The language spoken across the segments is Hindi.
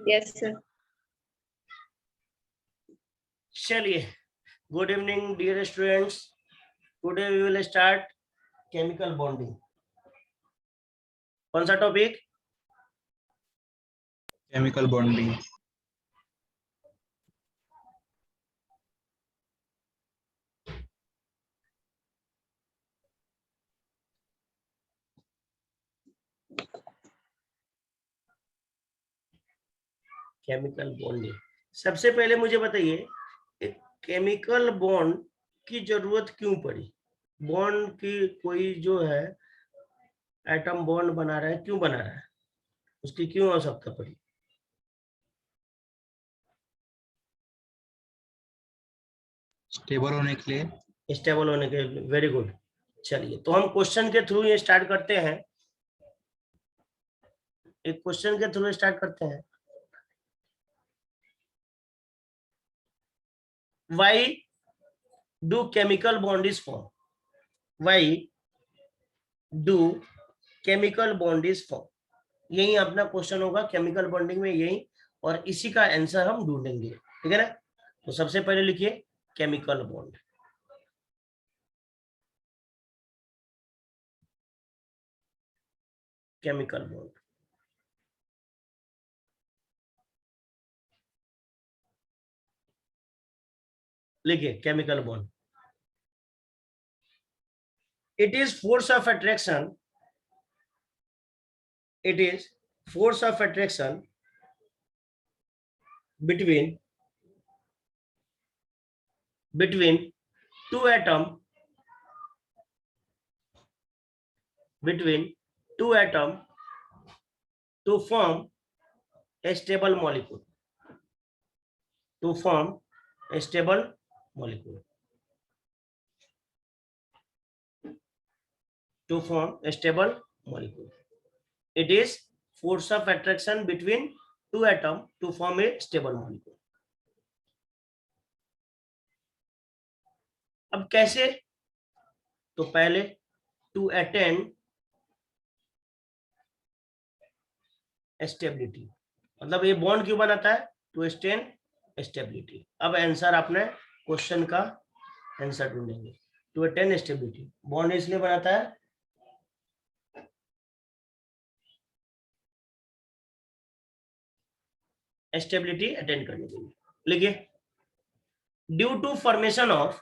Yes, sir. चलिए, good evening dear students. Today we will start chemical bonding. कौन सा topic? Chemical bonding. Chemical bonding. सबसे पहले मुझे बताइए, केमिकल बॉन्ड की जरूरत क्यों पड़ी? बॉन्ड की कोई जो है एटम बॉन्ड बना रहा है, क्यों बना रहा है? उसकी क्यों आवश्यकता पड़ी? स्टेबल होने के लिए. स्टेबल होने के लिए. Very good. चलिए, तो हम क्वेश्चन के थ्रू ये स्टार्ट करते हैं. एक क्वेश्चन के थ्रू स्टार्ट करते हैं. Why do chemical bond is formed? Why do chemical bond is formed? यही अपना क्वेश्चन होगा केमिकल बॉन्डिंग में, यही. और इसी का आंसर हम ढूंढेंगे. ठीक है ना? तो सबसे पहले लिखिए केमिकल बॉन्ड. केमिकल बॉन्ड लिखिए. Chemical bond, it is force of attraction. It is force of attraction between two atom, between two atom to form a stable molecule, to form a stable molecule, to form a stable molecule. It is force of attraction between two atom to form a stable molecule. अब कैसे? तो पहले to attain stability, मतलब ये बॉन्ड क्यों बनाता है? To attain stability. अब आंसर आपने क्वेश्चन का आंसर ढूंढेंगे. टू attain stability, बॉन्ड इसलिए बनाता है स्टेबिलिटी अटेन करने के लिए. लिखिए, due to formation of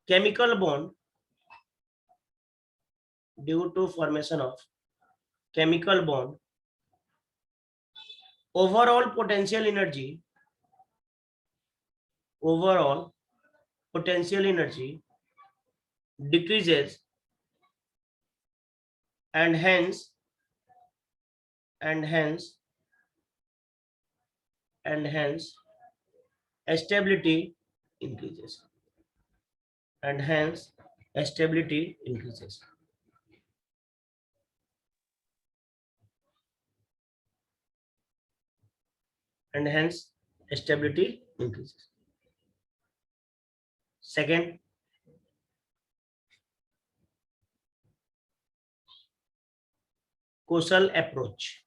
chemical bond, due to formation of chemical bond, overall potential energy decreases, and hence stability increases, and hence stability increases. And hence stability increases. Second, Kosal approach.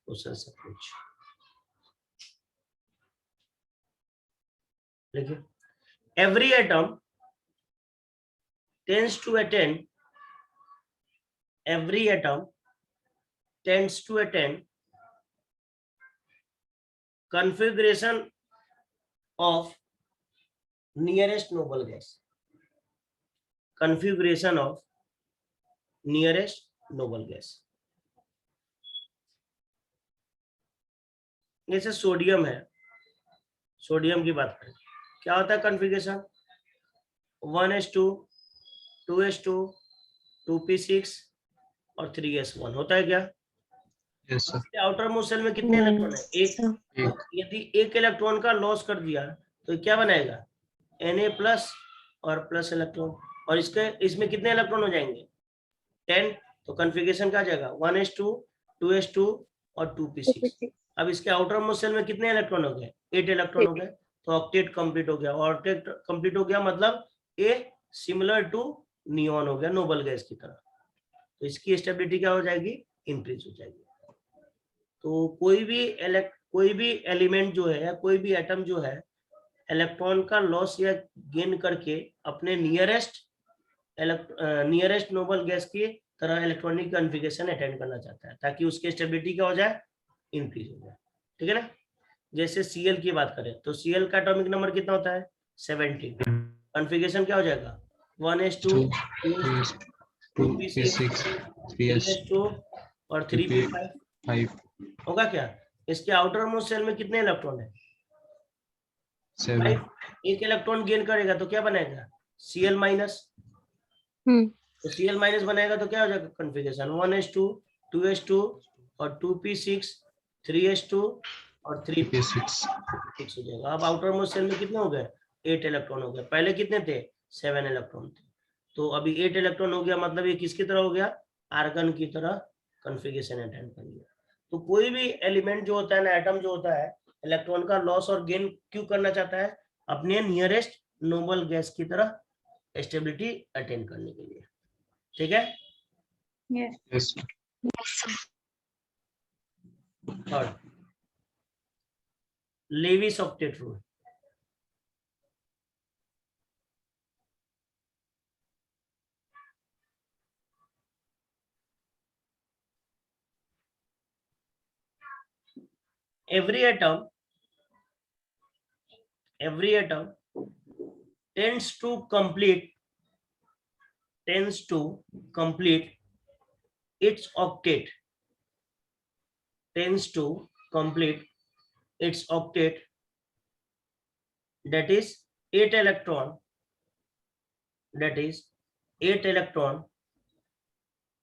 Kosal's approach. देखिए, every atom tends to attain configuration of nearest noble gas. Configuration of nearest noble gas. जैसे सोडियम है, सोडियम की बात करें, क्या होता है कॉन्फ़िगरेशन? 1s2, 2s2, 2p6 और 3s1 होता है क्या? Yes sir. Outermost shell में कितने इलेक्ट्रॉन है? एक. यदि एक इलेक्ट्रॉन का लॉस कर दिया तो क्या बनाएगा? Na+ और प्लस इलेक्ट्रॉन. और इसमें कितने इलेक्ट्रॉन हो जाएंगे? 10. तो कॉन्फ़िगरेशन क्या आ जाएगा? 1s2, 2s2 और 2p6। अब इसके आउटर मोस्ट शेल में कितने इलेक्ट्रॉन हो गए? 8 इलेक्ट्रॉन हो गए। तो ऑक्टेट कंप्लीट हो गया। ऑक्टेट कंप्लीट हो गया मतलब ए सिमिलर टू नियॉन हो गया, नोबल गैस की तरह। तो इसकी स्टेबिलिटी क्या हो जाएगी? इंक्रीज हो जाएगी। तो कोई भी एलिमेंट जो है या कोई भी एटम जो है इलेक्ट्रॉन का लॉस या गेन करके अपने नियरेस्ट नोबल गैस की तरह इलेक्ट्रॉनिक कॉन्फ़िगरेशन अटेंड करना चाहता है, ताकि उसकी स्टेबिलिटी क्या हो जाए? इंक्रीज हो जाए। ठीक है ना? जैसे Cl की बात करें तो Cl का एटॉमिक नंबर कितना होता है? 17। कॉन्फ़िगरेशन क्या हो जाएगा? 1s2 2p6 3s2 और 3p5 होगा क्या? इसके आउटर मोस्ट शेल में कितने इलेक्ट्रॉन है? 7। 5। एक इलेक्ट्रॉन गेन करेगा तो क्या बनेगा? Cl minus. तो Cl माइनस बनाएगा तो क्या हो जाएगा कॉन्फ़िगरेशन? 1s2 2s2 और 2p6 3s2 और 3p6 हो जाएगा। अब आउटर मोस्ट शेल में कितने हो गए? 8 इलेक्ट्रॉन हो गए। पहले कितने थे? 7 इलेक्ट्रॉन थे। तो अभी 8 इलेक्ट्रॉन हो गया, मतलब ये किसकी तरह हो गया? आर्गन की तरह कॉन्फ़िगरेशन अटेंड कर लिया। तो कोई भी एलिमेंट जो होता है ना, एटम जो होता है, इलेक्ट्रॉन का लॉस और गेन क्यों करना चाहता है? अपने नियरेस्ट नोबल गैस की तरह स्टेबिलिटी अटेंड करने के लिए। ठीक है? Yes. Third, Lewis octet rule. every atom tends to complete its octet, that is 8 electron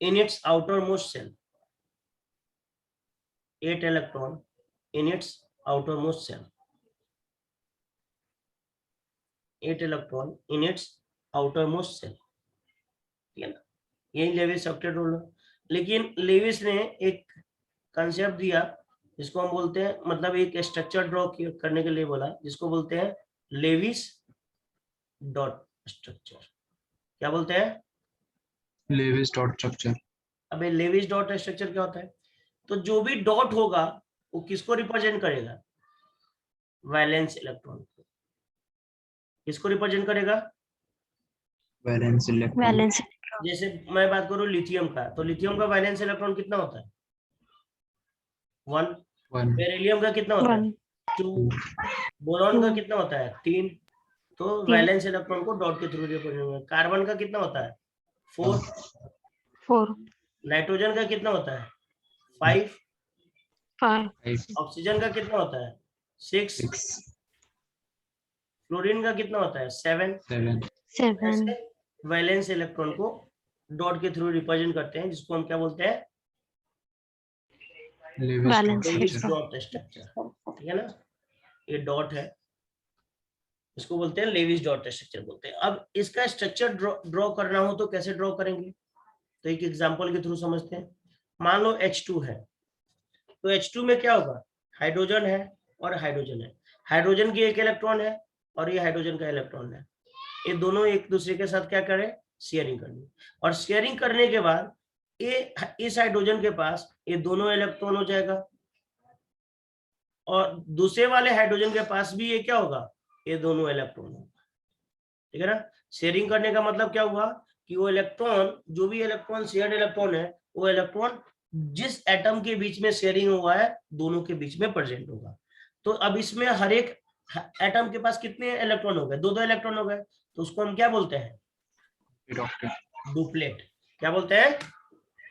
in its outermost shell. 8 electron in its outermost shell. 8 electron in its outermost shell. ठीक है ना? यही लेविस ऑक्टेट रूल है। लेकिन लेविस ने एक कंसेप्ट दिया जिसको हम बोलते हैं, मतलब एक स्ट्रक्चर ड्रॉ करने के लिए बोला, जिसको बोलते हैं लेविस डॉट स्ट्रक्चर। क्या बोलते हैं? Lewis dot structure. अबे लेविस डॉट स्ट्रक्चर क्या होता है? तो जो भी डॉट होगा वो किसको रिप्रेजेंट करेगा? वैलेंस इलेक्ट्रॉन को। किसको रिप्रेजेंट करेगा? Valence electron. जैसे मैं बात करूं लिथियम का, तो लिथियम का वैलेंस इलेक्ट्रॉन कितना होता है? 1। 1. बेरिलियम का कितना होता है? 2। बोरॉन का कितना होता है? 3। तो वैलेंस इलेक्ट्रॉन को डॉट के थ्रू रिप्रेजेंट। कार्बन का कितना होता है? 4। नाइट्रोजन का कितना होता है? 5। 5. ऑक्सीजन का कितना होता है? 6। 6. फ्लोरीन का कितना होता है? 7। 7. वैलेंस इलेक्ट्रॉन को डॉट के थ्रू रिप्रेजेंट करते हैं, जिसको हम क्या बोलते हैं? Lewis dot structure. Dot structure. ठीक है ना? ये डॉट है, इसको बोलते हैं लेविस डॉट स्ट्रक्चर बोलते हैं। अब इसका स्ट्रक्चर ड्रॉ करना हो तो कैसे ड्रॉ करेंगे? तो एक एग्जांपल के थ्रू समझते हैं। मान लो H2 है, तो H2 में क्या होगा? हाइड्रोजन है और हाइड्रोजन है। हाइड्रोजन की एक इलेक्ट्रॉन है और ये हाइड्रोजन का इलेक्ट्रॉन है। ये दोनों एक दूसरे के साथ क्या करें? शेयरिंग करनी। और शेयरिंग करने के बाद ये इस हाइड्रोजन के पास ये दोनों इलेक्ट्रॉन हो जाएगा, और दूसरे वाले हाइड्रोजन के पास भी ये क्या होगा? ये दोनों इलेक्ट्रॉन होगा। ठीक है ना? शेयरिंग करने का मतलब क्या हुआ कि वो इलेक्ट्रॉन, जो भी इलेक्ट्रॉन शेयर्ड इलेक्ट्रॉन है, वो इलेक्ट्रॉन जिस एटम के बीच में शेयरिंग हुआ है दोनों के बीच में प्रेजेंट होगा। तो अब इसमें हर एक एटम के पास कितने इलेक्ट्रॉन हो गए? 2-2 इलेक्ट्रॉन हो गए। तो उसको हम क्या बोलते हैं? डुप्लेट। क्या बोलते हैं?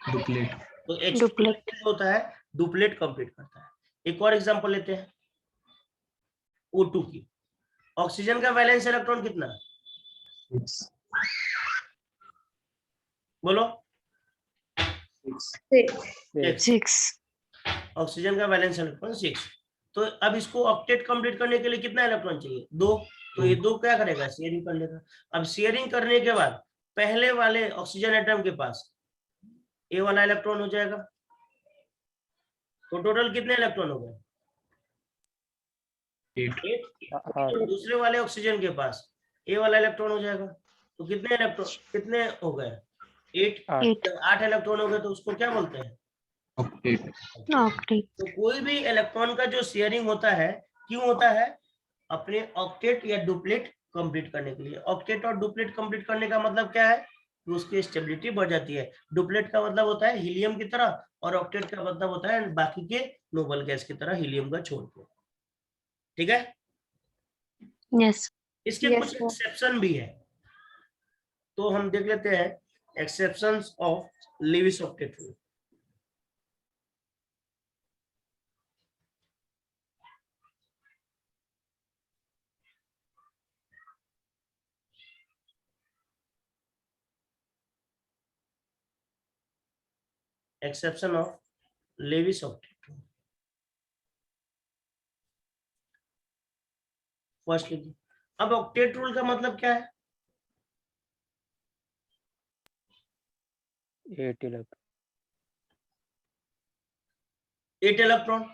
Duplet. तो H2 होता है डुप्लेट कंप्लीट करता है। एक और एग्जांपल लेते हैं O2 की। ऑक्सीजन का वैलेंस इलेक्ट्रॉन कितना? 6. बोलो। 6. ऑक्सीजन का वैलेंस इलेक्ट्रॉन 6। तो अब इसको ऑक्टेट कंप्लीट करने के लिए कितना इलेक्ट्रॉन चाहिए? 2। तो ये 2 क्या करेगा? शेयरिंग कर लेगा। अब शेयरिंग करने के बाद पहले वाले ऑक्सीजन एटम के पास ए वाला इलेक्ट्रॉन हो जाएगा, तो टोटल कितने इलेक्ट्रॉन हो गए? 8. 8। दूसरे वाले ऑक्सीजन के पास ए वाला इलेक्ट्रॉन हो जाएगा, तो कितने इलेक्ट्रॉन कितने हो गए? 8। 8. जब 8 इलेक्ट्रॉन हो गए तो उसको क्या बोलते हैं? Octet. ऑक्टेट। तो कोई भी इलेक्ट्रॉन का जो शेयरिंग होता है, क्यों होता है? अपने ऑक्टेट या डुप्लेट कंप्लीट करने के लिए। ऑक्टेट और डुप्लेट कंप्लीट करने का मतलब क्या है? कि उसकी स्टेबिलिटी बढ़ जाती है। डुप्लेट का मतलब होता है हीलियम की तरह, और ऑक्टेट का मतलब होता है बाकी के नोबल गैस की तरह हीलियम का छोड़ के। ठीक है? यस। इसके Yes, कुछ sir. एक्सेप्शन भी है, तो हम देख लेते हैं exceptions of Lewis octet rule. Exception of Lewis octet rule. First लिखिए। अब ऑक्टेट रूल का मतलब क्या है? 8 इलेक्ट्रॉन। 8 इलेक्ट्रॉन,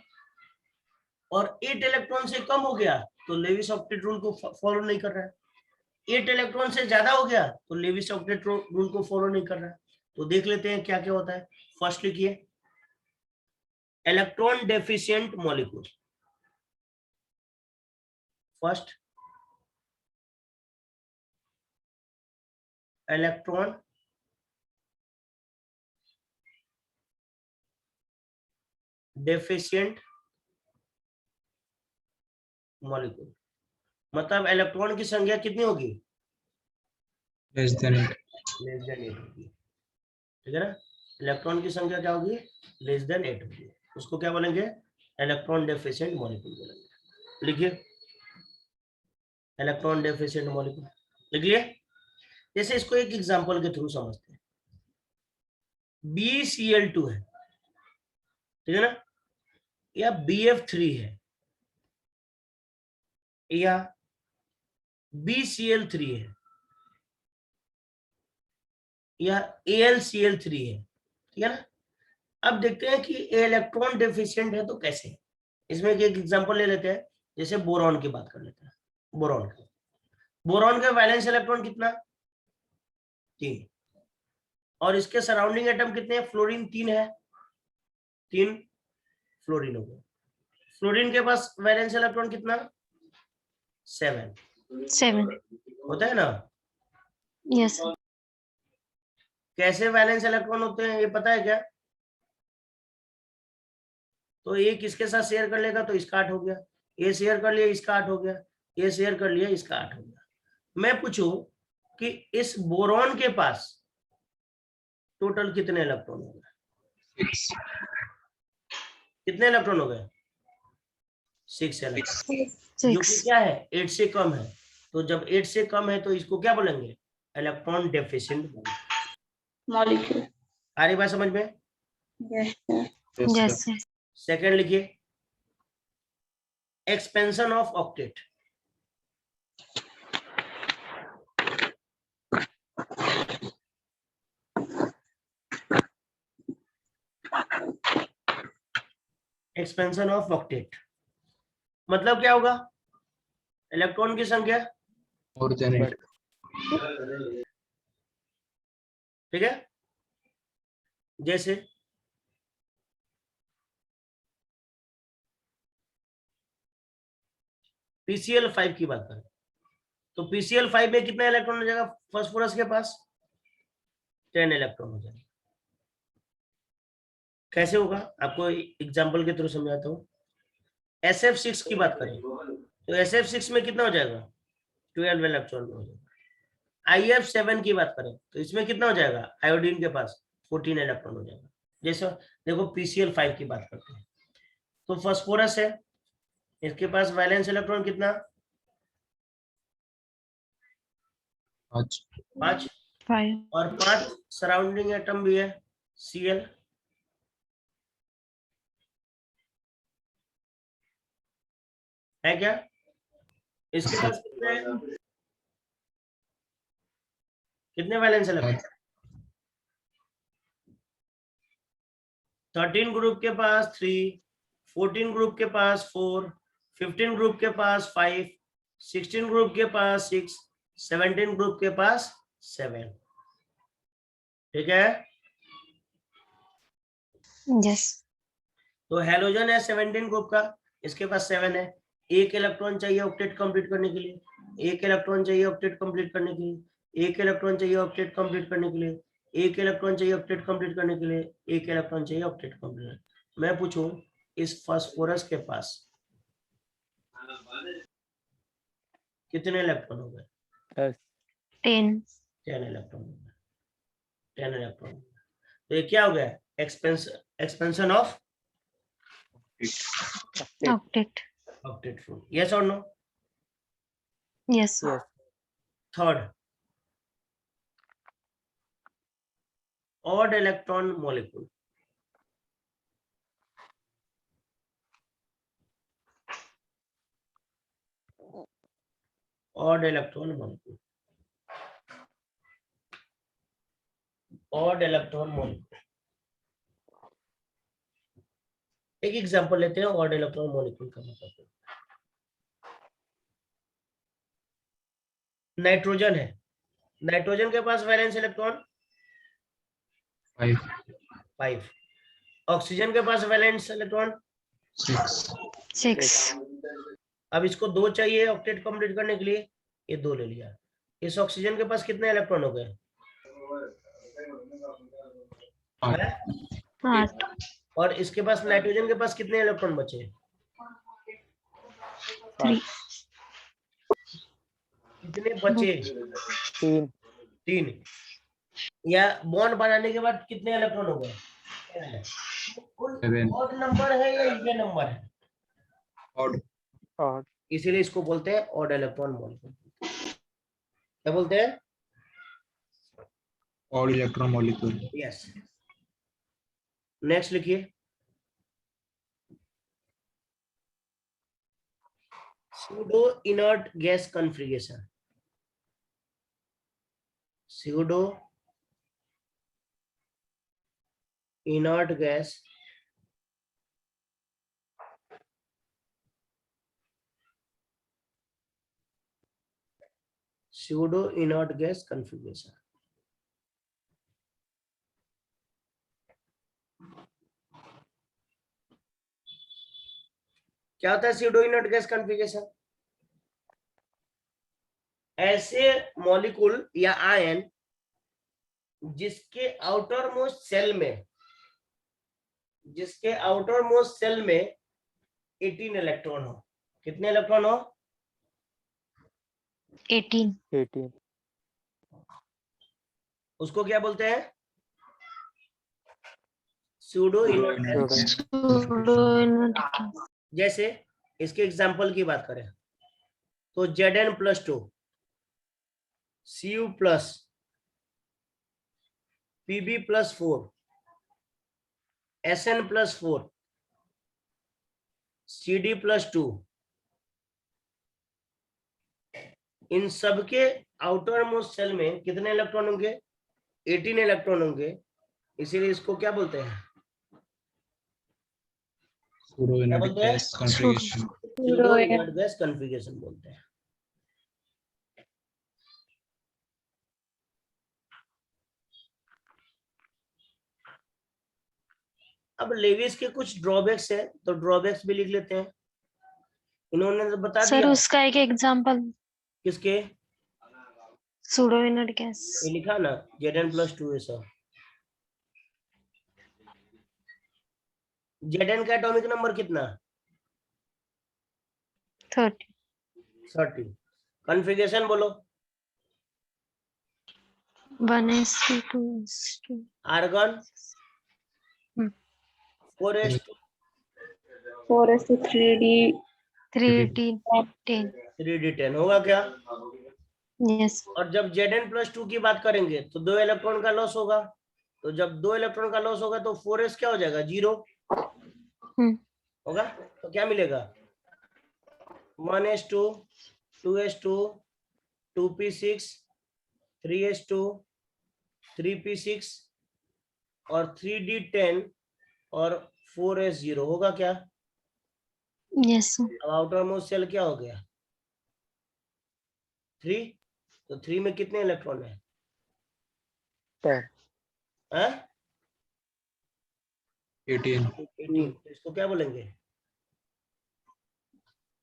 और 8 इलेक्ट्रॉन से कम हो गया तो लेविस ऑक्टेट रूल को फॉलो नहीं कर रहा है। 8 इलेक्ट्रॉन से ज्यादा हो गया तो लेविस ऑक्टेट रूल को फॉलो नहीं कर रहा है। तो देख लेते हैं क्या क्या होता है। फर्स्ट लिखिए, electron deficient molecule. First, electron deficient molecule, मतलब इलेक्ट्रॉन की संख्या कितनी होगी? Less than 8. लेस देन 8 होगी। ठीक है ना? इलेक्ट्रॉन की संख्या क्या होगी? लेस देन 8 होगी। उसको क्या बोलेंगे? इलेक्ट्रॉन डेफिशिएंट मॉलिक्यूल बोलेंगे। लिखिए, इलेक्ट्रॉन डेफिशिएंट मॉलिक्यूल लिख लिए। जैसे इसको एक एग्जांपल के थ्रू समझते हैं। BCl2 है, ठीक है ना, या BF3 है, या BCl3 है, या AlCl3 है, ठीक है ना? अब देखते हैं कि इलेक्ट्रॉन डेफिशिएंट है तो कैसे। इसमें एक एग्जांपल ले लेते हैं, जैसे बोरॉन की बात कर लेते हैं। बोरॉन का वैलेंस इलेक्ट्रॉन कितना? 3। और इसके सराउंडिंग एटम कितने हैं? फ्लोरीन 3 है, 3 फ्लोरीन हो गया। फ्लोरीन के पास वैलेंस इलेक्ट्रॉन कितना? 7 7. होता है ना? यस. कैसे वैलेंस इलेक्ट्रॉन होते हैं ये पता है क्या? तो ये किसके साथ शेयर कर लेगा तो इसका 8 हो गया, ये शेयर कर लिया इसका 8 हो गया, ये शेयर कर लिया इसका 8 हो गया। मैं पूछूं कि इस बोरॉन के पास टोटल कितने इलेक्ट्रॉन हो गए? 6. कितने इलेक्ट्रॉन हो गए? 6 इलेक्ट्रॉन, जो कि 6. क्या है? 8 से कम है। तो जब 8 से कम है तो इसको क्या बोलेंगे? Electron deficient molecule. आ रही बात समझ में? Yes sir. Yes sir. Second लिखिए, expansion of octet. Expansion of octet मतलब क्या होगा? इलेक्ट्रॉन की संख्या, More than 8. ठीक है? जैसे PCl5 की बात करें तो PCl5 में कितना इलेक्ट्रॉन हो जाएगा? फास्फोरस के पास 10 इलेक्ट्रॉन हो जाएगा। कैसे होगा आपको एग्जांपल के थ्रू समझाता हूँ। SF6 की बात करें तो SF6 में कितना हो जाएगा? 12 इलेक्ट्रॉन हो जाएगा। IF7 की बात करें तो इसमें कितना हो जाएगा? आयोडीन के पास 14 इलेक्ट्रॉन हो जाएगा। जैसे देखो PCl5 की बात करते हैं तो फास्फोरस है, इसके पास वैलेंस इलेक्ट्रॉन कितना? 5. 5, 5. और 5 सराउंडिंग एटम भी है Cl, है क्या? इसके पास कितने वैलेंस इलेक्ट्रॉन? 13 ग्रुप के पास 3, 14 ग्रुप के पास 4, 15 ग्रुप के पास 5, 16 ग्रुप के पास 6, 17 ग्रुप के पास 7। ठीक है, Yes. तो हेलोजन है 17 ग्रुप का, इसके पास 7 है। एक इलेक्ट्रॉन चाहिए ऑक्टेट कंप्लीट करने के लिए, एक इलेक्ट्रॉन चाहिए ऑक्टेट कंप्लीट करने के लिए, एक इलेक्ट्रॉन चाहिए ऑक्टेट कंप्लीट करने के लिए, एक इलेक्ट्रॉन चाहिए ऑक्टेट कंप्लीट करने के लिए, एक इलेक्ट्रॉन चाहिए ऑक्टेट कंप्लीट। मैं पूछूं इस फास्फोरस के पास कितने इलेक्ट्रॉन हो गए? 10. 10 इलेक्ट्रॉन हो गए, 10 इलेक्ट्रॉन। तो ये क्या हो गया? Expansion of Octet. Octet form. Yes और no? Yes. Yes. Third, odd electron molecule. Odd electron molecule, odd electron molecule. एक एग्जांपल लेते हैं ऑड इलेक्ट्रॉन मॉलिक्यूल का। मतलब नाइट्रोजन है, नाइट्रोजन के पास वैलेंस इलेक्ट्रॉन 5, ऑक्सीजन के पास वैलेंस इलेक्ट्रॉन 6. अब इसको 2 चाहिए ऑक्टेट कंप्लीट करने के लिए, ये 2 ले लिया। इस ऑक्सीजन के पास कितने इलेक्ट्रॉन हो गए? 8. और इसके पास नाइट्रोजन के पास कितने इलेक्ट्रॉन बचे? 3. कितने बचे? 3. 3। या बॉन्ड बनाने के बाद कितने इलेक्ट्रॉन हो गए? 7. ऑड नंबर है या इवन नंबर है? Odd. Odd. इसीलिए इसको बोलते हैं ऑड इलेक्ट्रॉन मॉलिक्यूल। क्या बोलते हैं? Odd electron molecule. Yes. Next लिखिए, pseudo inert gas configuration। pseudo inert gas configuration। क्या होता है pseudo inert gas configuration? ऐसे मॉलिक्यूल या आयन जिसके आउटर मोस्ट सेल में, जिसके आउटर मोस्ट सेल में 18 इलेक्ट्रॉन हो। कितने इलेक्ट्रॉन हो? 18. 18. उसको क्या बोलते हैं? pseudo inert gas। Pseudo-inert gas. जैसे इसके एग्जाम्पल की बात करें तो Zn+2, Cu+, Pb+4, Sn+4, Cd+2, इन सबके आउटर मोस्ट सेल में कितने इलेक्ट्रॉन होंगे? 18 इलेक्ट्रॉन होंगे। इसीलिए इसको क्या बोलते हैं? Pseudo inert बोलते हैं? gas configuration. pseudo inert gas configuration बोलते हैं। अब लेविस के कुछ ड्रॉबैक्स है, तो ड्रॉबैक्स भी लिख लेते हैं। इन्होंने तो बता सर दिया। उसका एक एग्जांपल किसके? Pseudo-inert gas. ये लिखा ना Zn+2 है सर। Zn का एटॉमिक नंबर कितना? 30. 30। कॉन्फ़िगरेशन बोलो। 1s2 argon 4s2 4s3d 3d10. 3d10 होगा क्या? Yes. और जब Zn+2 की बात करेंगे तो 2 इलेक्ट्रॉन का लॉस होगा। तो जब 2 इलेक्ट्रॉन का लॉस होगा तो 4s क्या हो जाएगा? 0 होगा। तो क्या मिलेगा? 1s2 2s2 2p6 3s2 3p6 और 3d10 और 4s0 होगा क्या? Yes, sir. अब आउटर मोस्ट शेल क्या हो गया 3, तो 3 में कितने इलेक्ट्रॉन है 10. हाँ? 18 18, तो इसको क्या बोलेंगे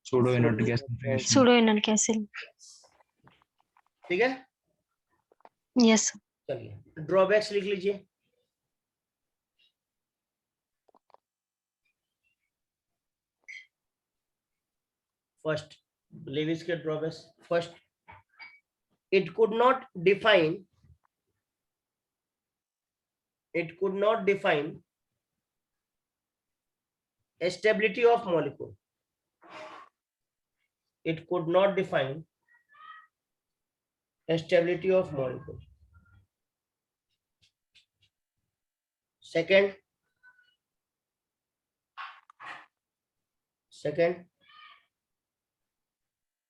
pseudo inert gas configuration. Pseudo inert gas cell. ठीक है Yes, sir. चलिए ड्रॉबैक्स लिख लीजिए फर्स्ट लेविस के drawbacks first it could not define stability of molecule. It could not define stability of molecule. Second,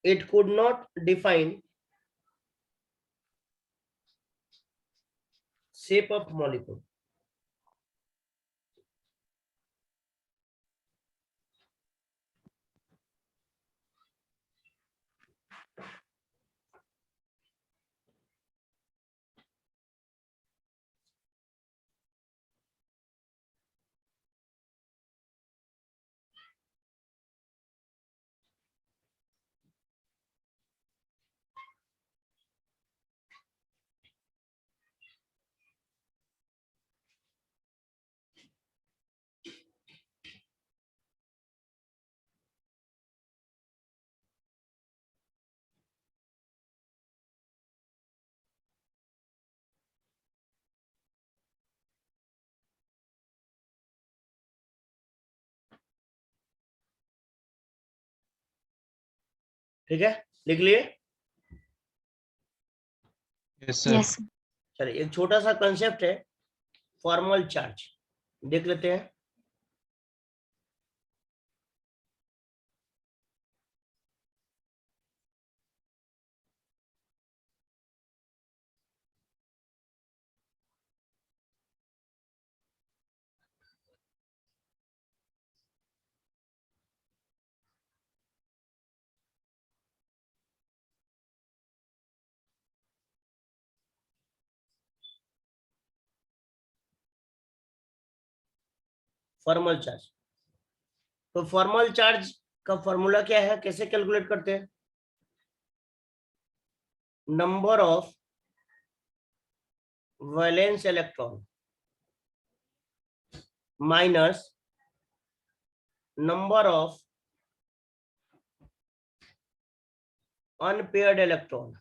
it could not define shape of molecule. ठीक है लिख लिए Yes, sir. Yes, sir. चलिए एक छोटा सा कंसेप्ट है फॉर्मल चार्ज देख लेते हैं फॉर्मल चार्ज तो फॉर्मल चार्ज का फॉर्मूला क्या है कैसे कैलकुलेट करते हैं number of valence electron minus number of unpaired electron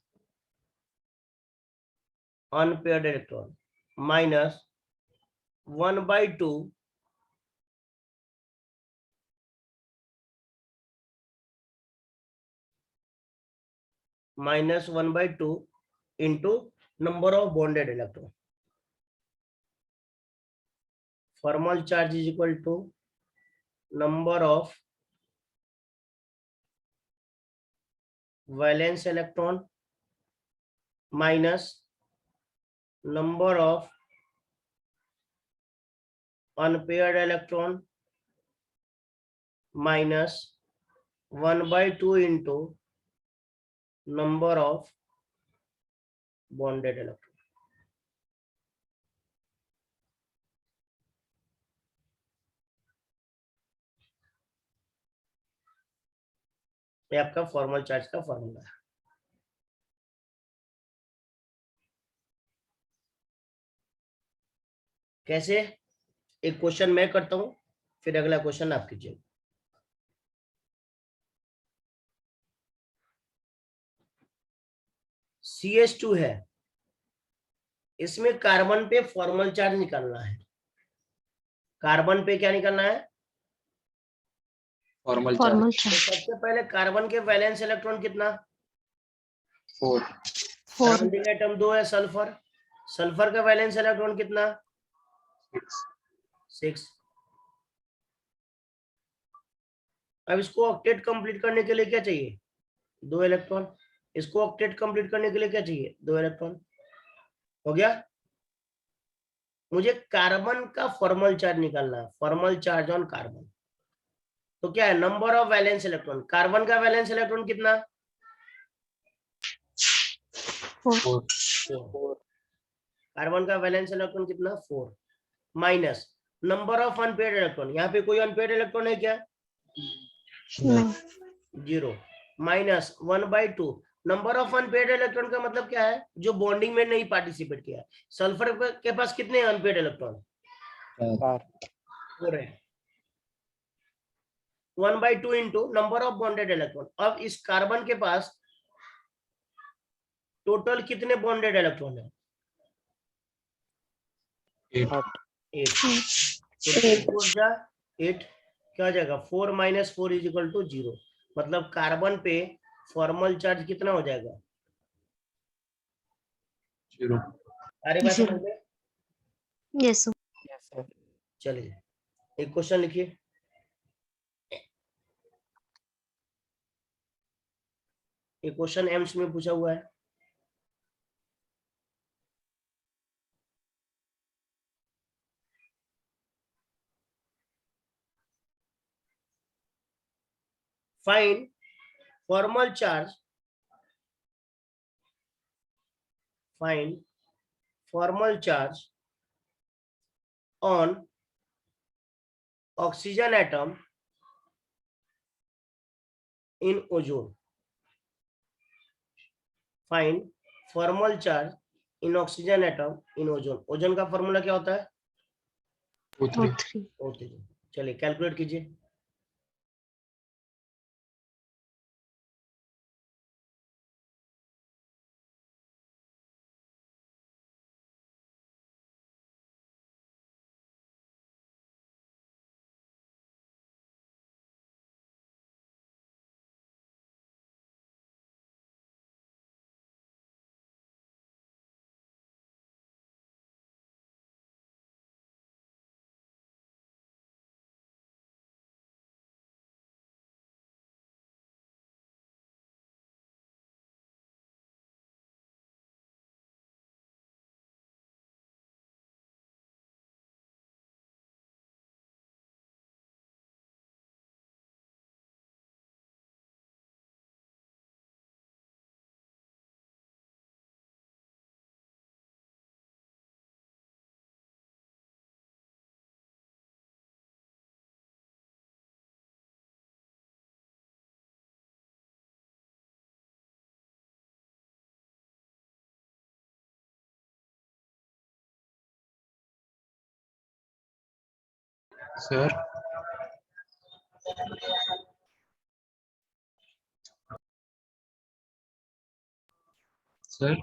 minus 1/2 into number of bonded electron. Formal charge is equal to number of valence electron minus number of unpaired electron minus 1/2 into number of bonded electron. ये आपका फॉर्मल चार्ज का फॉर्मूला है कैसे एक क्वेश्चन मैं करता हूं फिर अगला क्वेश्चन आप कीजिए CH2 है इसमें कार्बन पे फॉर्मल चार्ज निकालना है कार्बन पे क्या निकालना है Formal Formal charge. तो charge. सबसे पहले कार्बन के वैलेंस इलेक्ट्रॉन कितना 4. 4. सराउंडिंग एटम 2 है सल्फर सल्फर का वैलेंस इलेक्ट्रॉन कितना 6 अब इसको ऑक्टेट कंप्लीट करने के लिए क्या चाहिए 2 इलेक्ट्रॉन इसको ऑक्टेट कंप्लीट करने के लिए क्या चाहिए 2 इलेक्ट्रॉन हो गया मुझे कार्बन का फॉर्मल चार्ज निकालना है फॉर्मल चार्ज ऑन कार्बन तो क्या है number of valence electron, carbon का वैलेंस इलेक्ट्रॉन कितना, 4 4 कार्बन का वैलेंस इलेक्ट्रॉन कितना 4, minus number of unpaired electron, यहाँ पे कोई अनपेड इलेक्ट्रॉन है क्या, नहीं 0, minus 1/2, number of unpaired electron का मतलब क्या है, जो बॉन्डिंग में नहीं पार्टिसिपेट किया है। सल्फर के पास कितने अनपेड इलेक्ट्रॉन, 4 है, 1/2 into number of bonded electron. अब इस कार्बन के पास टोटल कितने बॉन्डेड इलेक्ट्रॉन है, 8 8, तो 8 क्या हो जाएगा, 4 - 4 = 0, मतलब कार्बन पे फॉर्मल चार्ज कितना हो जाएगा, 0 अरे बात 0 समझ में। Yes sir Yes, sir. चलिए एक क्वेश्चन लिखिए, एक क्वेश्चन एम्स में पूछा हुआ है, find formal charge, find formal charge on oxygen atom in ozone, find formal charge in oxygen atom in ozone. Ozone का फॉर्मूला क्या होता है, O3 O3 O3। चलिए कैलकुलेट कीजिए, सर सर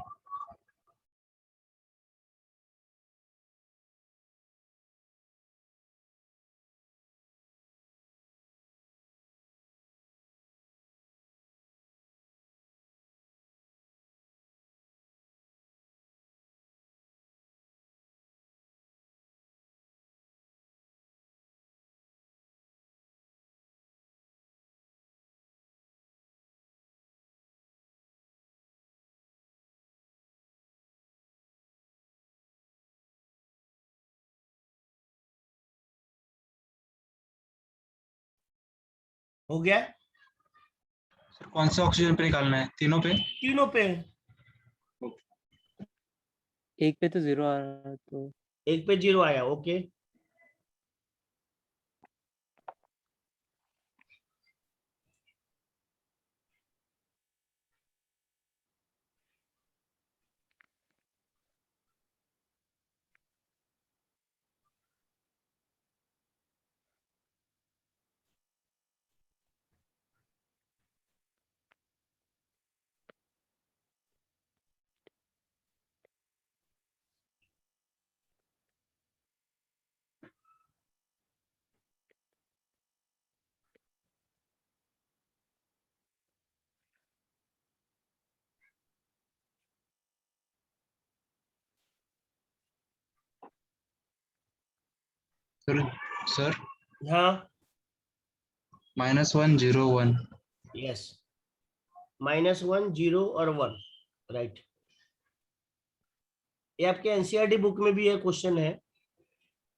हो गया, सर कौन सा ऑक्सीजन पे निकालना है, तीनों पे? तीनों पे, एक पे तो 0 आ रहा है, तो एक पे 0 आया, ओके। सर सर हाँ -1 0 1 यस, -1 0 और 1, राइट। ये आपके एनसीईआरटी बुक में भी है, क्वेश्चन है,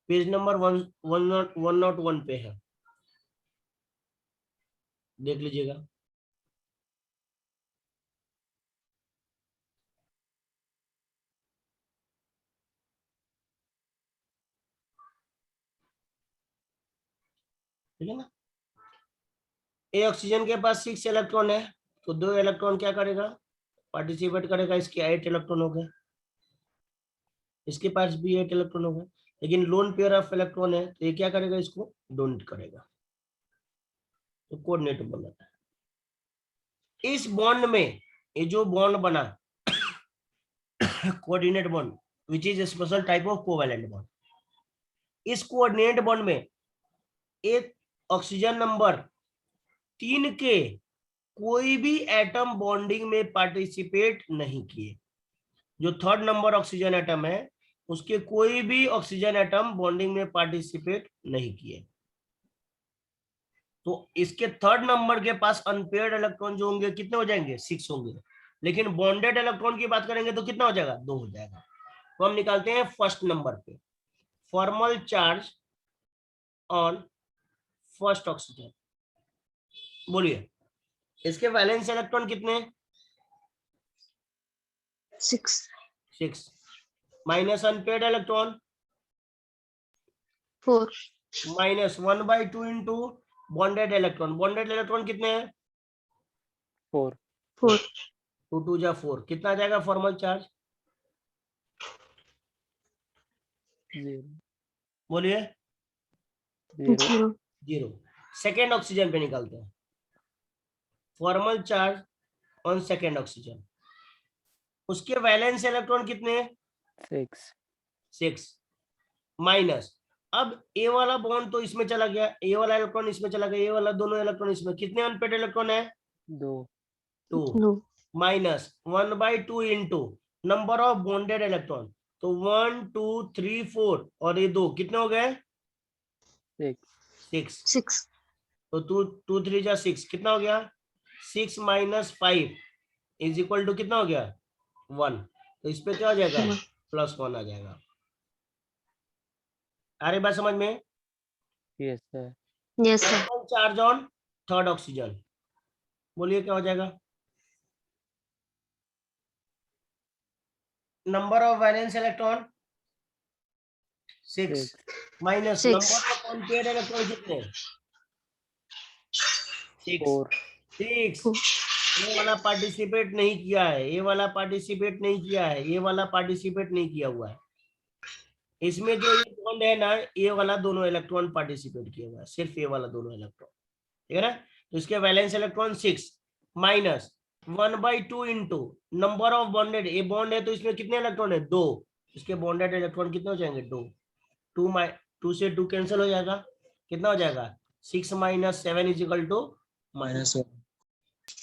पेज नंबर 101 पे है। देख लीजिएगा। ठीक है ना। ए ऑक्सीजन के पास 6 इलेक्ट्रॉन है, तो 2 इलेक्ट्रॉन क्या करेगा, पार्टिसिपेट करेगा, इसके 8 इलेक्ट्रॉन हो गए, इसके पास भी 8 इलेक्ट्रॉन हो गए, लेकिन लोन पेयर ऑफ इलेक्ट्रॉन है, तो ये क्या करेगा, इसको डोनेट करेगा, तो कोऑर्डिनेट बन जाता है। इस बॉन्ड में ये जो बॉन्ड बना coordinate bond which is special type of covalent bond, इस कोऑर्डिनेट बॉन्ड में एक ऑक्सीजन नंबर 3 के कोई भी एटम बॉन्डिंग में पार्टिसिपेट नहीं किए। जो थर्ड नंबर ऑक्सीजन एटम है उसके कोई भी ऑक्सीजन एटम बॉन्डिंग में पार्टिसिपेट नहीं किए, तो इसके थर्ड नंबर के पास अनपेयर्ड इलेक्ट्रॉन जो होंगे कितने हो जाएंगे, 6 होंगे, लेकिन बॉन्डेड इलेक्ट्रॉन की बात करेंगे तो कितना हो जाएगा, 2 हो जाएगा। तो हम निकालते हैं फर्स्ट नंबर पे formal charge on first oxygen. बोलिए इसके वैलेंस इलेक्ट्रॉन कितने, 6 minus unpaired electron 4 -1/2 into bonded electron कितने हैं, 4 4 2 2 जा 4, कितना आ जाएगा फॉर्मल चार्ज, 0 बोलिए 0 0। सेकेंड ऑक्सीजन पे निकालते हैं formal charge on second oxygen, उसके वैलेंस इलेक्ट्रॉन कितने हैं, 6 माइनस, अब ए वाला बॉन्ड तो इसमें चला गया, ए वाला इलेक्ट्रॉन इसमें चला गया, ए वाला दोनों इलेक्ट्रॉन इसमें, कितने अनपेड इलेक्ट्रॉन है, 2 2 minus 1/2 into number of bonded electron, तो 1 2 3 4 और ये 2 कितने हो गए, 6, तो 2 3 जा 6, कितना हो गया, 6 - 5 इज इक्वल टू कितना हो गया, 1, तो इस पे क्या हो जाएगा, +1 आ जाएगा। आ रही बात समझ में, yes sir yes sir charge on third oxygen, बोलिए क्या हो जाएगा, number of valence electron 6 minus 6 number of unpaired electron कितने, 6 ये वाला पार्टिसिपेट नहीं किया है, ये वाला पार्टिसिपेट नहीं किया है, ये वाला पार्टिसिपेट नहीं किया हुआ है, इसमें जो ये बॉन्ड है ना, ये वाला दोनों इलेक्ट्रॉन पार्टिसिपेट किया हुआ है, सिर्फ ये वाला दोनों इलेक्ट्रॉन, ठीक है ना। तो इसके valence electron 6 minus 1/2 into number of bonded, ये बॉन्ड है तो इसमें कितने इलेक्ट्रॉन है, 2, इसके बॉन्डेड इलेक्ट्रॉन कितने हो जाएंगे, 2 2 से 2 कैंसिल हो जाएगा, कितना हो जाएगा, 6 - 7 इज इक्वल टू -1,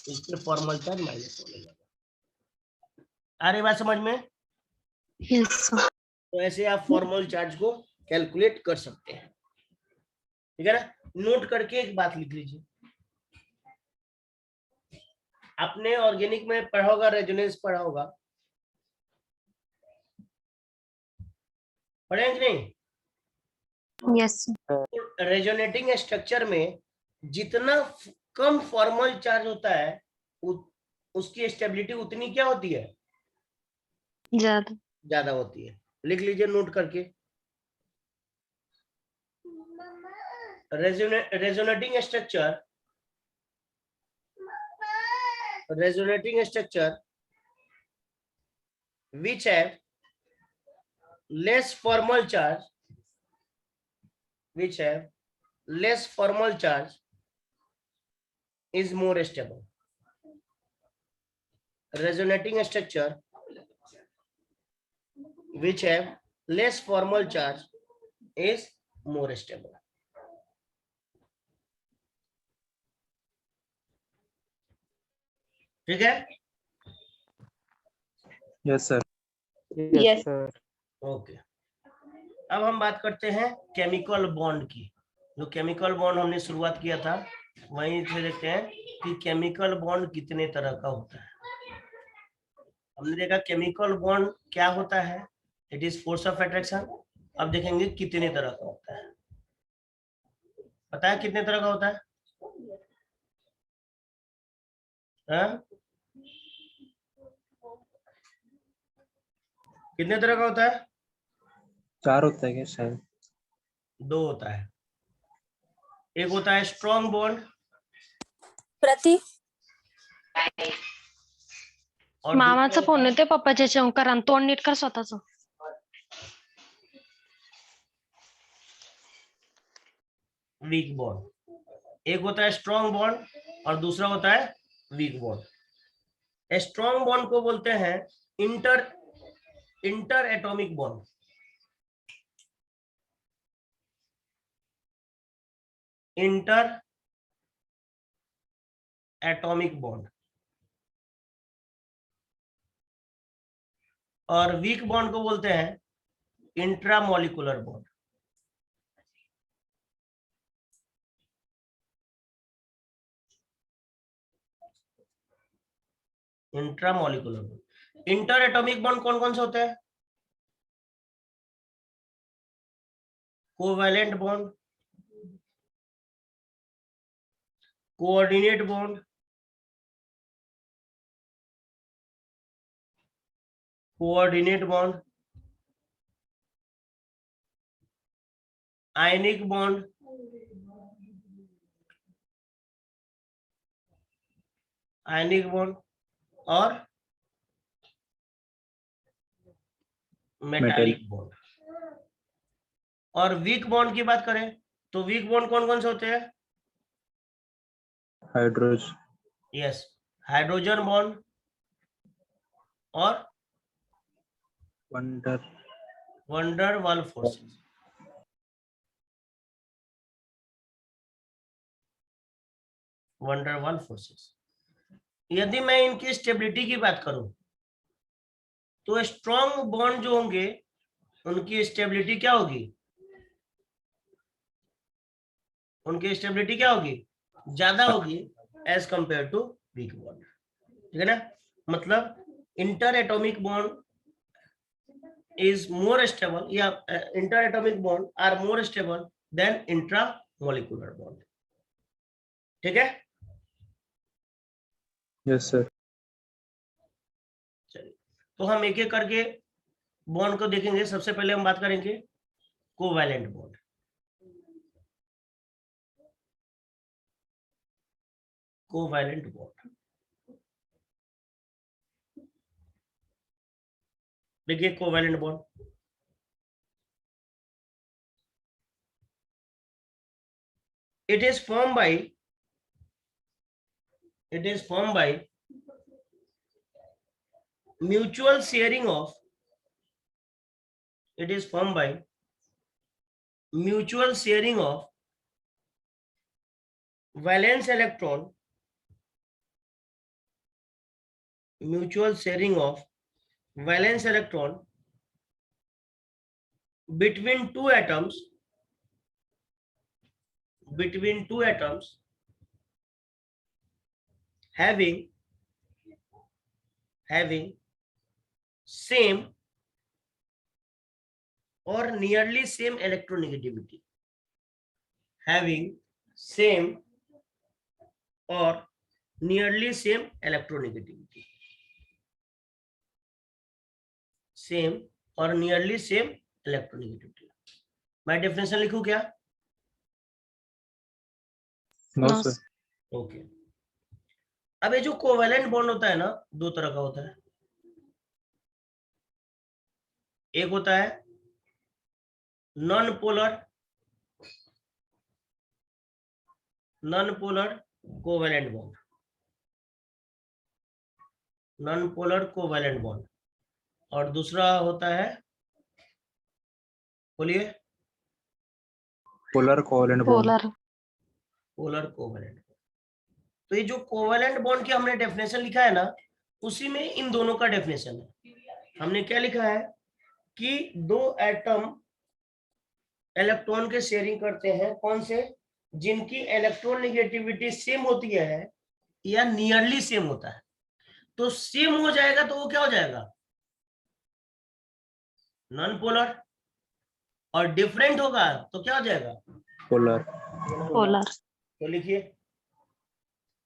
इसके फॉर्मल चार्ज -1 हो जाएगा। आ रही बात समझ में, यस सर तो ऐसे आप फॉर्मल चार्ज को कैलकुलेट कर सकते हैं, ठीक है ना। नोट करके एक बात लिख लीजिए, आपने ऑर्गेनिक में पढ़ा होगा, रेजोनेंस पढ़ा होगा, पढ़े कि नहीं, यस रेजोनेटिंग स्ट्रक्चर में जितना कम फॉर्मल चार्ज होता है उसकी स्टेबिलिटी उतनी क्या होती है, ज्यादा होती है। लिख लीजिए नोट करके, resonating structure which have less formal charge is more stable. Resonating structure which have less formal charge is more stable. ठीक है, yes sir. Yes. Sir okay. अब हम बात करते हैं केमिकल बॉन्ड की। जो केमिकल बॉन्ड हमने शुरुआत किया था वहीं से देखते हैं कि केमिकल बॉन्ड कितने तरह का होता है। हमने देखा केमिकल बॉन्ड क्या होता है, it is force of attraction. अब देखेंगे कितने तरह का होता है। पता है कितने तरह का होता है? हाँ? कितने तरह का होता है? 4 होता है क्या शायद? 2 होता है। एक होता है स्ट्रॉन्ग बॉन्ड प्रति और मामाचा फोन येतोय पप्पाच्या याच्यावर करा आणि तोंड नीट कर स्वतःच. Weak bond. एक होता है स्ट्रॉन्ग बॉन्ड और दूसरा होता है वीक बॉन्ड। स्ट्रॉन्ग बॉन्ड को बोलते हैं inter atomic bond. Inter atomic bond. और वीक बॉन्ड को बोलते हैं intramolecular bond. Intramolecular bond. Inter atomic bond कौन कौन से होते हैं? Covalent bond, coordinate bond, coordinate bond, ionic bond, ionic bond और मेटालिक बॉन्ड। और वीक बॉन्ड की बात करें तो वीक बॉन्ड कौन कौन से होते हैं? हाइड्रोजन, यस, हाइड्रोजन बॉन्ड और वंडर वाल फोर्सेस। वंडर वाल फोर्सेस। यदि मैं इनकी स्टेबिलिटी की बात करूं तो स्ट्रॉन्ग बॉन्ड जो होंगे उनकी स्टेबिलिटी क्या होगी? उनकी स्टेबिलिटी क्या होगी? ज्यादा होगी as compare to weak bond. ठीक है ना? मतलब interatomic bond is more stable, interatomic bond are more stable than intramolecular bond. ठीक है? Yes sir. चलिए, तो हम एक एक करके बॉन्ड को देखेंगे। सबसे पहले हम बात करेंगे कोवैलेंट बॉन्ड। कोवैलेंट बॉन्ड देखिए, covalent bond it is formed by mutual sharing of valence electron, between two atoms having same or nearly same electronegativity, मैं डेफिनेशन लिखूं क्या? No sir. ओके। अब ये जो कोवैलेंट बॉन्ड होता है ना, 2 तरह का होता है। एक होता है नॉन पोलर कोवैलेंट बॉन्ड, और दूसरा होता है, बोलिए, polar covalent bond. Polar covalent. तो ये जो कोवैलेंट बॉन्ड की हमने डेफिनेशन लिखा है ना, उसी में इन दोनों का डेफिनेशन है। हमने क्या लिखा है कि 2 एटम इलेक्ट्रॉन के शेयरिंग करते हैं, कौन से? जिनकी इलेक्ट्रॉन नेगेटिविटी सेम होती है या नियरली सेम होता है। तो सेम हो जाएगा तो वो क्या हो जाएगा? Non polar. और डिफरेंट होगा तो क्या हो जाएगा? पोलर। तो लिखिए,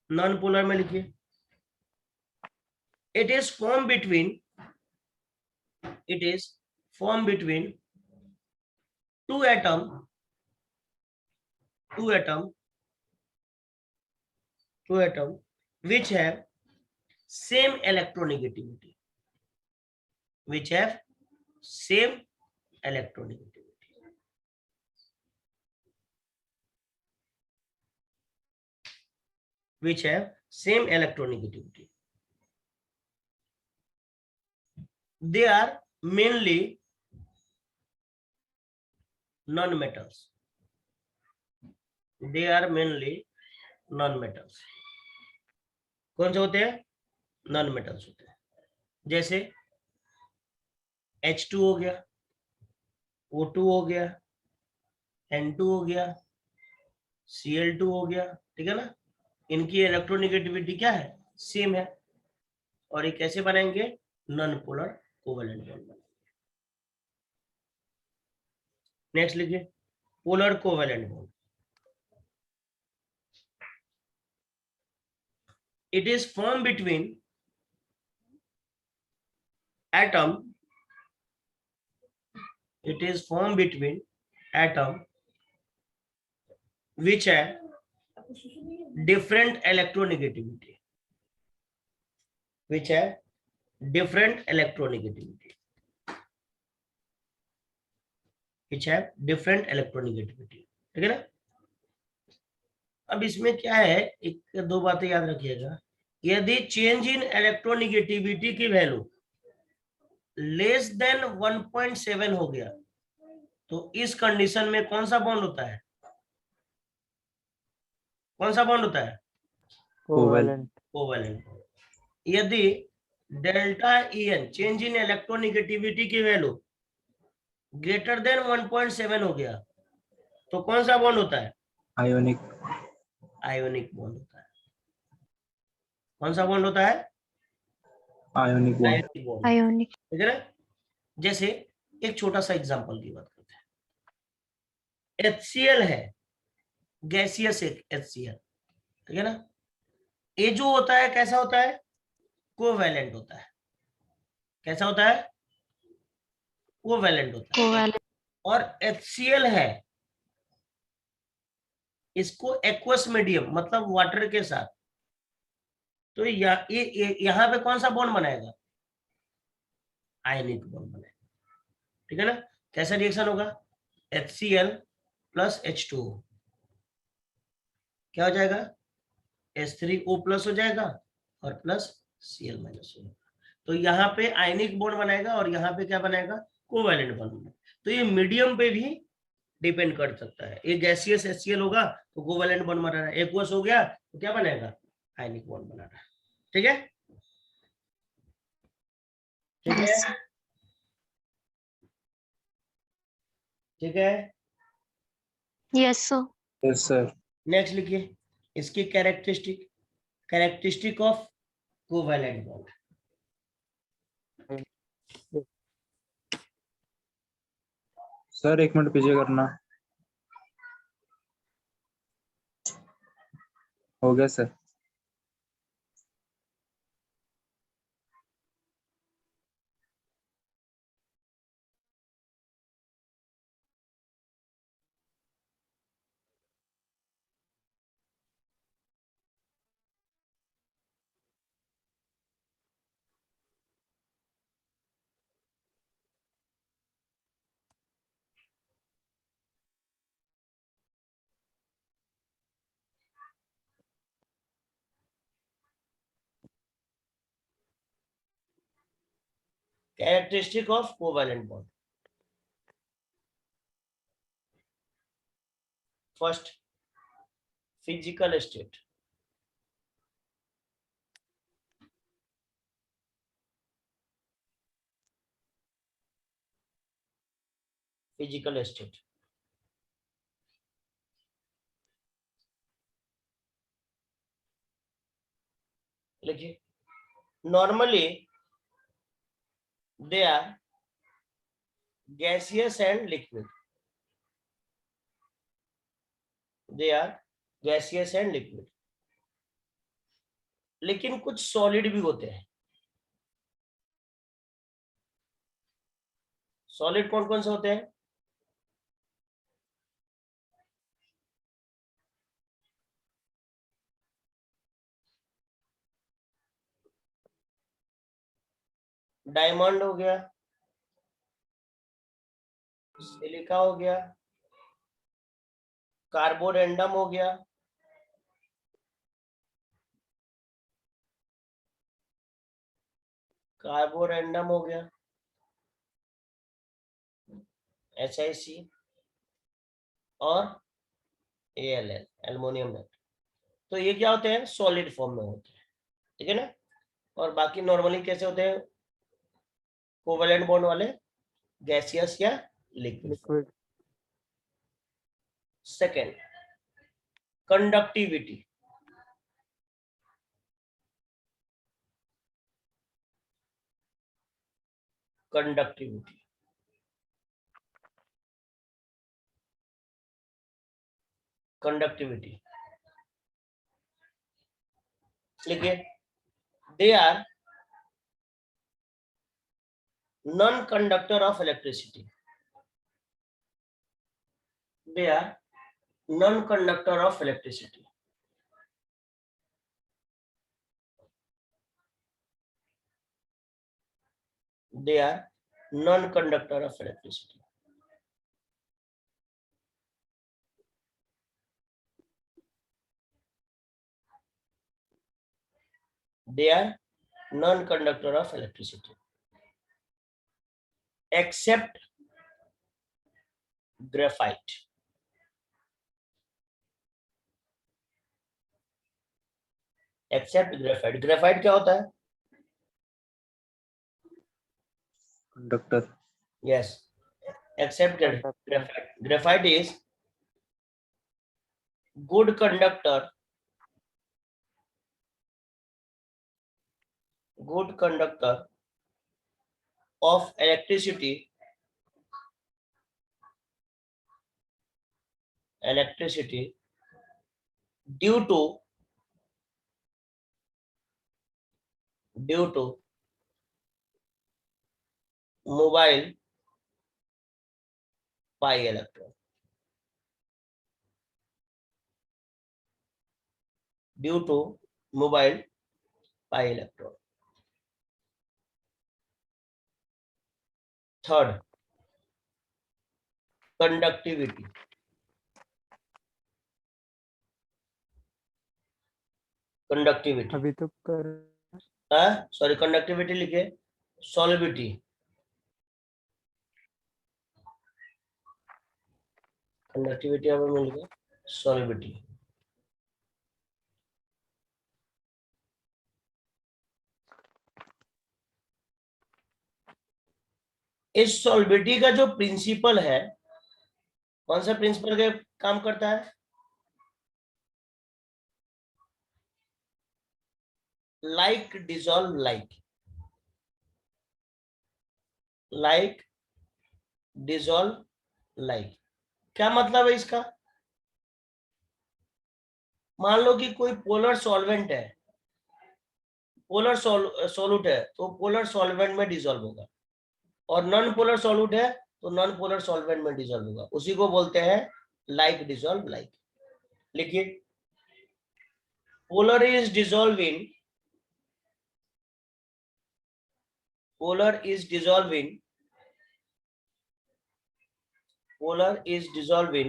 नॉन पोलर में लिखिए it is formed between two atom which have same electronegativity, which have same electronegativity. They are mainly non-metals. कौन से होते हैं? नॉन मेटल्स होते हैं. जैसे H2 हो गया, O2 हो गया, N2 हो गया, Cl2 हो गया. ठीक है ना? इनकी इलेक्ट्रोनेगेटिविटी क्या है? सेम है. और ये कैसे बनाएंगे? Non polar covalent bond. Next लिखिए polar covalent bond. It is formed between atom which have different electronegativity. ठीक है ना? अब इसमें क्या है, एक दो बातें याद रखिएगा. यदि चेंज इन इलेक्ट्रोनेगेटिविटी की वैल्यू लेस देन 1.7 हो गया तो इस कंडीशन में कौन सा बॉन्ड होता है? कोवेलेंट. कोवेलेंट. यदि delta EN change in electronegativity की वैल्यू ग्रेटर देन 1.7 हो गया तो कौन सा बॉन्ड होता है? आयोनिक बॉन्ड होता है. कौन सा बॉन्ड होता है? Ionic bond. बॉन्ड. आयोनिक. ठीक है ना? जैसे एक छोटा सा एग्जांपल की बात करते हैं. HCl है, गैसियस HCl. ठीक है ना? ये जो होता है कैसा होता है? कोवैलेंट होता है. कैसा होता है? कोवैलेंट होता है. कोवेलेंट. और HCl है, इसको एक्वस मीडियम मतलब वाटर के साथ, तो यहाँ पे कौन सा बॉन्ड बनाएगा? आयनिक बॉन्ड बनाएगा. ठीक है ना? कैसा रिएक्शन होगा? HCl प्लस H2O क्या हो जाएगा? H3O प्लस हो जाएगा और प्लस Cl माइनस हो जाएगा. तो यहाँ पे आयनिक बॉन्ड बनाएगा और यहाँ पे क्या बनाएगा? कोवैलेंट बॉन्ड बनाएगा. तो ये मीडियम पे भी डिपेंड कर सकता है. एक गैसियस HCl होगा तो कोवैलेंट बॉन्ड बना रहा है. एक्वस हो गया तो क्या बनेगा? आयनिक बॉन्ड बना रहा है. ठीक है? ठीक है? ठीक है? Yes sir. Yes sir. Next लिखिए इसकी characteristic of covalent bond. Sir 1 minute पीछे करना. हो गया sir. Characteristic of covalent bond. First, physical state. Physical state. लिखिए normally they are gaseous and liquid. They are gaseous and liquid. लेकिन कुछ सॉलिड भी होते हैं. सॉलिड कौन कौन से होते हैं? डायमंड हो गया, सिलिका हो गया, कार्बोरेंडम हो गया, कार्बोरेंडम हो गया, HIC और ALL, एल्युमिनियम नाइट्रेट। तो ये क्या होते हैं? सॉलिड फॉर्म में होते हैं, ठीक है ना। और बाकी नॉर्मली कैसे होते हैं? कोवेलेंट बॉन्ड वाले, गैसियस या liquid. Liquid. Second, conductivity. Conductivity conductivity लिखिए, they are non conductor of electricity. They are non conductor of electricity. They are non-conductor of electricity. They are non-conductor of electricity, except graphite. Except graphite. Graphite क्या होता है? Conductor. Yes. Except graphite. Graphite is good conductor. Good conductor of electricity. Electricity due to mobile pi electron. Due to mobile pi electron. Third, conductivity. Conductivity. अभी तो कर सॉरी, कंडक्टिविटी लिखे, सॉलिबिलिटी। कंडक्टिविटी अब मिल गया, सॉलिबिलिटी। इस सॉलिबिलिटी का जो प्रिंसिपल है, कौन सा प्रिंसिपल के काम करता है? Like dissolve like. Like dissolve like क्या मतलब है इसका? मान लो कि कोई पोलर सॉल्वेंट है, पोलर सॉल्यूट है, तो पोलर सॉल्वेंट में डिसॉल्व होगा, और नॉन पोलर सॉल्यूट है तो नॉन पोलर सॉल्वेंट में डिसॉल्व होगा। उसी को बोलते हैं लाइक डिसॉल्व लाइक। लिखिए, polar is dissolving, polar is dissolving,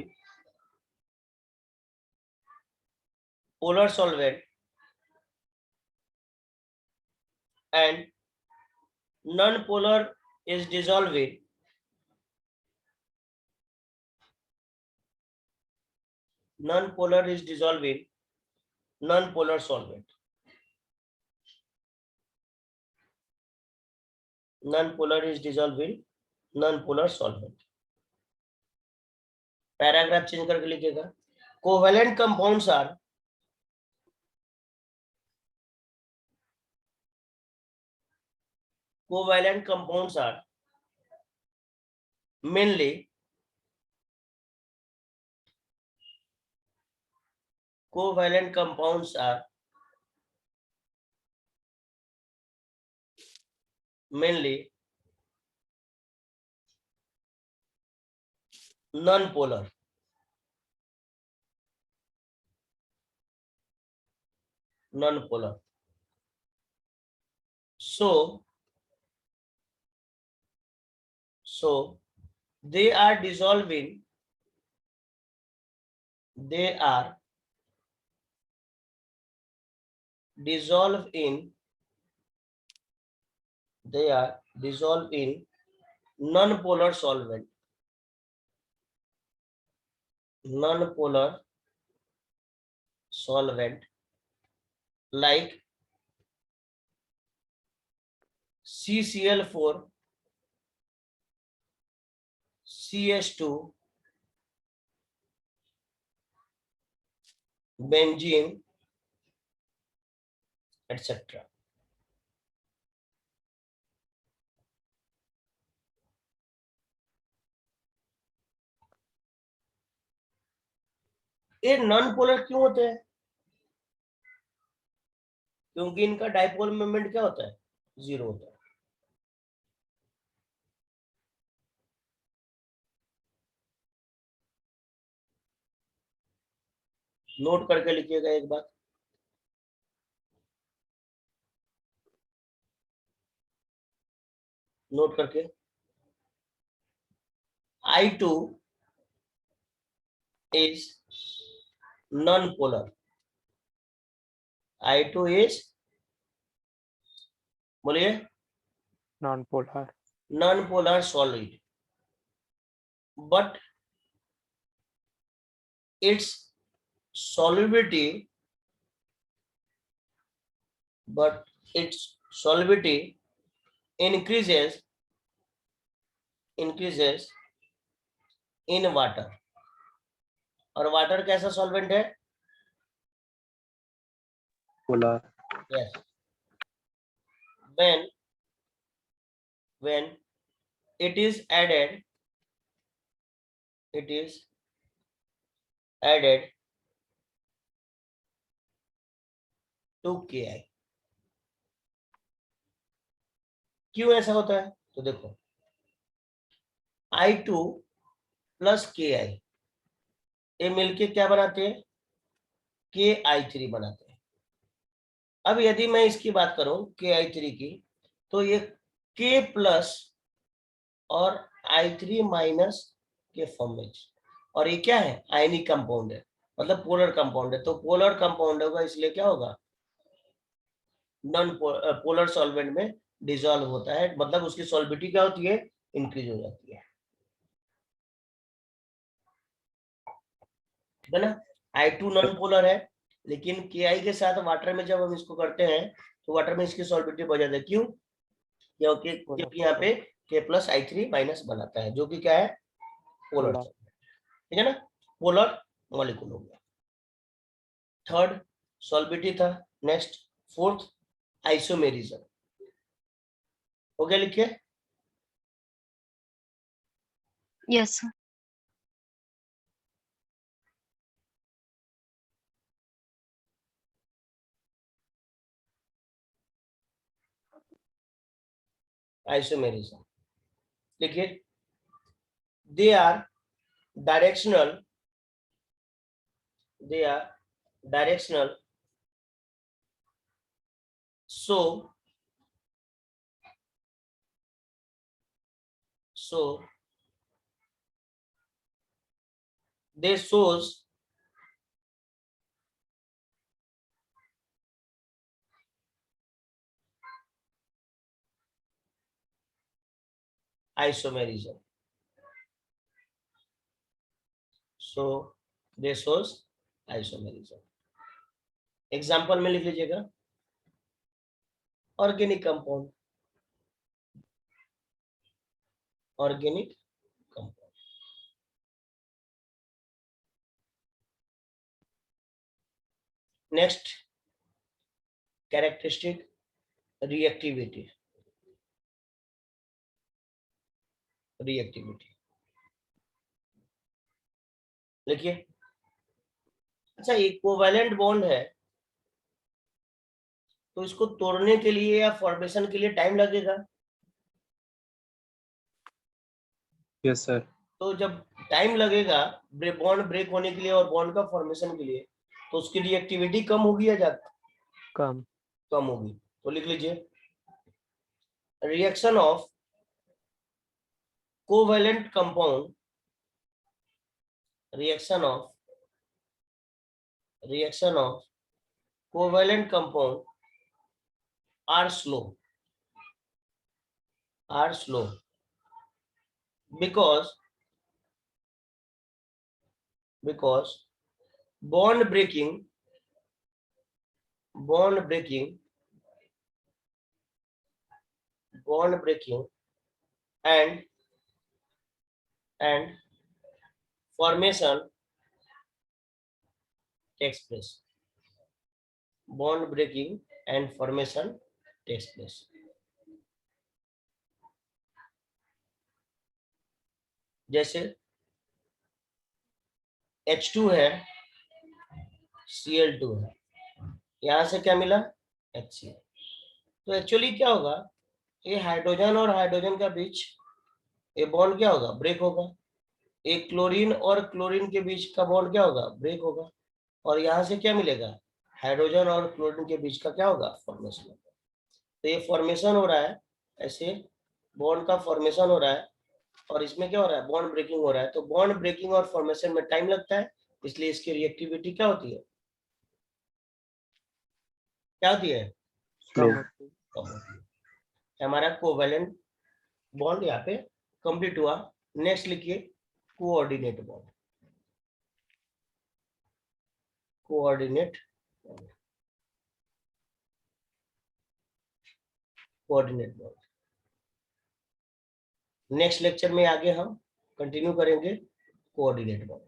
polar solvent, and non-polar is dissolving non-polar solvent. Non-polar is dissolving non-polar solvent. Paragraph change करके लिखिएगा, covalent compounds are mainly covalent compounds are mainly non polar, non polar. So they are dissolving, they are dissolved in, they are dissolved in non-polar solvent, non-polar solvent like CCl4, CH2, benzene, etc. ये नॉन पोलर क्यों होते हैं? क्योंकि इनका डाइपोल मोमेंट क्या होता है? 0 होता है. नोट करके लिखिएगा एक बार. नोट करके. I2 is non-polar. I2 is, बोलिए, Non-polar. non-polar solid, but its solubility, increases in water. और वाटर कैसा सॉल्वेंट है? polar, Yes. When it is added to Ki. क्यों ऐसा होता है? तो देखो, I2 प्लस Ki ये मिलके क्या बनाते हैं? KI3 बनाते हैं. अब यदि मैं इसकी बात करूं KI3 की, तो ये K प्लस और I3 माइनस के फॉर्म में, और ये क्या है? आयनिक कंपाउंड है, मतलब पोलर कंपाउंड है. तो पोलर कंपाउंड होगा, इसलिए क्या होगा? नॉन पोलर सॉल्वेंट में डिसॉल्व होता है, मतलब उसकी सॉल्बिलिटी क्या होती है? इंक्रीज हो जाती है ना. I2 नॉन पोलर है, लेकिन Ki के साथ वाटर में जब हम इसको करते हैं तो वाटर में इसकी सॉल्बिलिटी बढ़ जाती है. क्यों? क्योंकि यहाँ पे K प्लस I3 माइनस बनाता है, जो कि क्या है? पोलर. ठीक है ना. पोलर मॉलिक्यूल हो गया. थर्ड सॉल्बिलिटी था. नेक्स्ट फोर्थ आइसोमेरिज्म हो गया. लिखिए. Yes, sir. आइसोमेरिज्म लिखिए. They are directional, so they shows isomerism. So they shows isomerism. Example में लिख लीजिएगा. Organic compound, organic compound. Next characteristic reactivity. लिखिए. अच्छा, ये कोवैलेंट बॉन्ड है, तो इसको तोड़ने के लिए या फॉर्मेशन के लिए टाइम लगेगा. yes sir, तो जब टाइम लगेगा बॉन्ड ब्रेक होने के लिए और बॉन्ड का फॉर्मेशन के लिए, तो उसकी रिएक्टिविटी कम होगी या ज्यादा? कम। कम होगी। तो लिख लीजिए reaction of covalent compound, reaction of covalent compound are slow because bond breaking and formation takes place. Bond breaking and formation takes place. जैसे H2 है, Cl2 है, यहां से क्या मिला? HCl। तो एक्चुअली क्या होगा, ये हाइड्रोजन और हाइड्रोजन का बीच ये बॉन्ड क्या होगा? ब्रेक होगा। एक क्लोरीन और क्लोरीन के बीच का बॉन्ड क्या होगा? ब्रेक होगा। और यहाँ से क्या मिलेगा? हाइड्रोजन और क्लोरीन के बीच का क्या होगा? फॉर्मेशन होगा। तो ये फॉर्मेशन हो रहा है, ऐसे बॉन्ड का फॉर्मेशन हो रहा है, और इसमें क्या हो रहा है? बॉन्ड ब्रेकिंग हो रहा है। तो बॉन्ड ब्रेकिंग और फॉर्मेशन में टाइम लगता है, इसलिए इसकी रिएक्टिविटी क्या होती है? क्या होती है? कम Slow. होती है। कम होती है। हमारा कोवेलेंट बॉन्ड यहाँ पे कंप्लीट हुआ। नेक्स्ट लिखिए coordinate bond. Coordinate bond next lecture में आगे हम कंटिन्यू करेंगे कोऑर्डिनेट बॉन्ड।